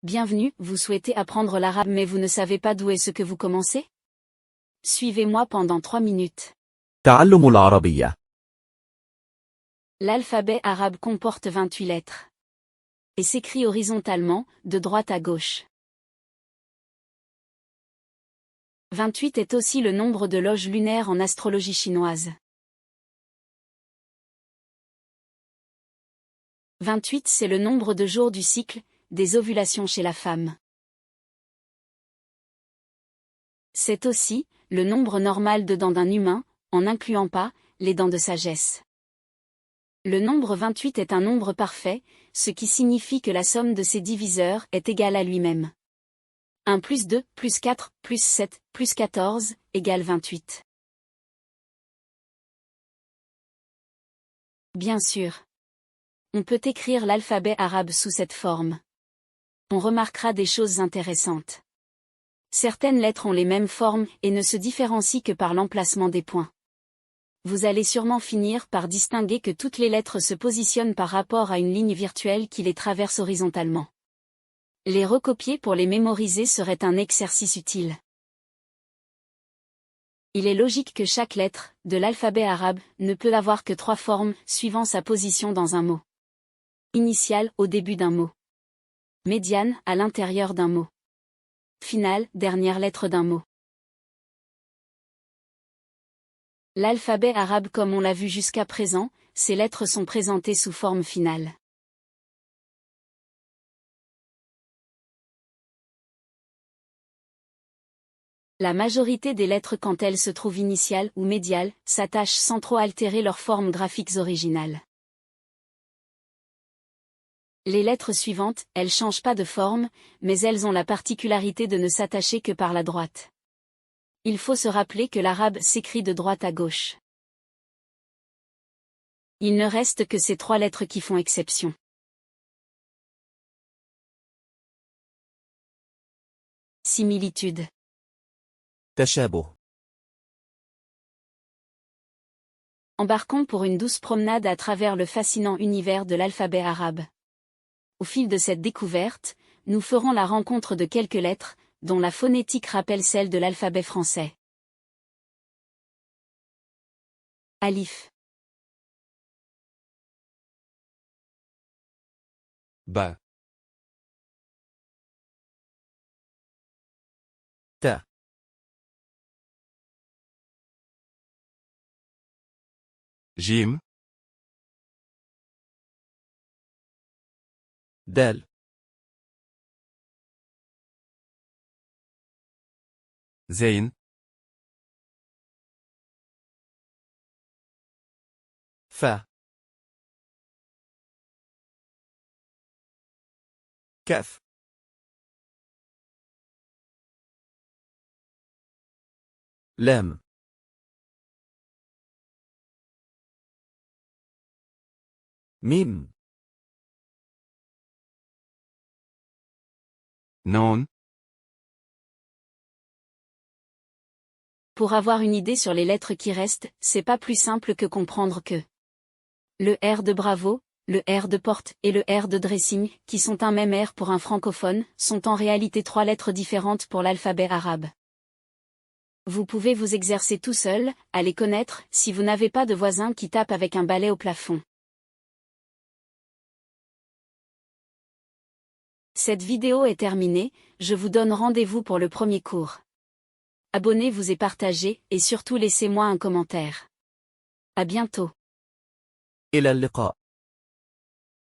Bienvenue, vous souhaitez apprendre l'arabe mais vous ne savez pas d'où est ce que vous commencez? Suivez-moi pendant 3 minutes. تعلم العربية. L'alphabet arabe comporte 28 lettres. Et s'écrit horizontalement, de droite à gauche. 28 est aussi le nombre de loges lunaires en astrologie chinoise. 28 c'est le nombre de jours du cycle, des ovulations chez la femme. C'est aussi le nombre normal de dents d'un humain, en n'incluant pas les dents de sagesse. Le nombre 28 est un nombre parfait, ce qui signifie que la somme de ses diviseurs est égale à lui-même. 1 plus 2, plus 4, plus 7, plus 14, égale 28. Bien sûr. On peut écrire l'alphabet arabe sous cette forme. On remarquera des choses intéressantes. Certaines lettres ont les mêmes formes et ne se différencient que par l'emplacement des points. Vous allez sûrement finir par distinguer que toutes les lettres se positionnent par rapport à une ligne virtuelle qui les traverse horizontalement. Les recopier pour les mémoriser serait un exercice utile. Il est logique que chaque lettre, de l'alphabet arabe, ne peut avoir que 3 formes, suivant sa position dans un mot. Initiale, au début d'un mot. Médiane, à l'intérieur d'un mot. Finale, dernière lettre d'un mot. L'alphabet arabe comme on l'a vu jusqu'à présent, ces lettres sont présentées sous forme finale. La majorité des lettres quand elles se trouvent initiales ou médiales, s'attachent sans trop altérer leurs formes graphiques originales. Les lettres suivantes, elles changent pas de forme, mais elles ont la particularité de ne s'attacher que par la droite. Il faut se rappeler que l'arabe s'écrit de droite à gauche. Il ne reste que ces 3 lettres qui font exception. Similitude. تشابه. Embarquons pour une douce promenade à travers le fascinant univers de l'alphabet arabe. Au fil de cette découverte, nous ferons la rencontre de quelques lettres, dont la phonétique rappelle celle de l'alphabet français. Alif. با. تا. جيم. دال. زين. فا. كاف. لام. ميم. نون. Pour avoir une idée sur les lettres qui restent, c'est pas plus simple que comprendre que le R de bravo, le R de porte et le R de dressing, qui sont un même R pour un francophone, sont en réalité 3 lettres différentes pour l'alphabet arabe. Vous pouvez vous exercer tout seul, à les connaître, si vous n'avez pas de voisin qui tape avec un balai au plafond. Cette vidéo est terminée, je vous donne rendez-vous pour le premier cours. Abonnez-vous et partagez, et surtout laissez-moi un commentaire. À bientôt. إلى اللقاء.